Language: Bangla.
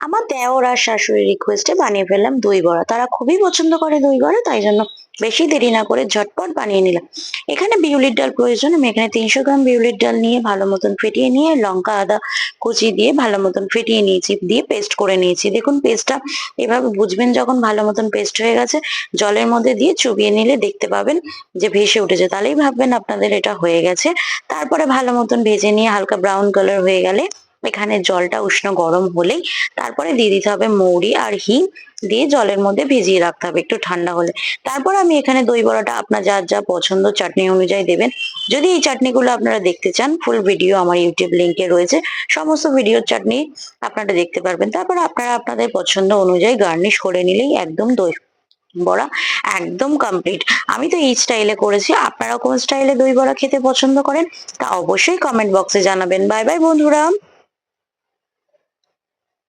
আমার দেওর আর শাশুড়ির রিকোয়েস্টে বানিয়ে ফেললাম দই বড়া। তারা খুবই পছন্দ করে দই বড়া, তাই জন্য বেশি দেরি না করে ঝটপট বানিয়ে নিলাম। এখানে বিউলির ডাল প্রয়োজন। আমি এখানে ৩০০ গ্রাম বিউলির ডাল নিয়ে ভালো মতন ফেটিয়ে নিয়ে লঙ্কা আদা কুচি দিয়ে ভালো মতন ফেটিয়ে নিয়েছি, দিয়ে পেস্ট করে নিয়েছি। দেখুন পেস্টটা এভাবে বুঝবেন যখন ভালো মতন পেস্ট হয়ে গেছে, জলের মধ্যে দিয়ে চুবিয়ে নিলে দেখতে পাবেন যে ভেসে উঠেছে, তাহলেই ভাববেন আপনাদের এটা হয়ে গেছে। তারপরে ভালো মতন ভেজে নিয়ে হালকা ব্রাউন কালার হয়ে গেলে এখানে জলটা উষ্ণ গরম হলেই তারপরে দিয়ে দিতে হবে মৌরি আর হিং, দিয়ে জলের মধ্যে ভিজিয়ে রাখতে হবে একটু ঠান্ডা হলে। তারপর আমি এখানে দই বড়াটা আপনার যার যা পছন্দ চাটনি অনুযায়ী দেবেন। যদি এই চাটনিগুলো আপনারা দেখতে চান, ফুল ভিডিও আমার ইউটিউব লিংকে রয়েছে, সমস্ত ভিডিওর চাটনি আপনারা দেখতে পারবেন। তারপর আপনারা আপনাদের পছন্দ অনুযায়ী গার্নিশ করে নিলেই একদম দই বড়া একদম কমপ্লিট। আমি তো এই স্টাইলে করেছি, আপনারা কোন স্টাইলে দই বড়া খেতে পছন্দ করেন তা অবশ্যই কমেন্ট বক্সে জানাবেন। বাই বাই বন্ধুরা।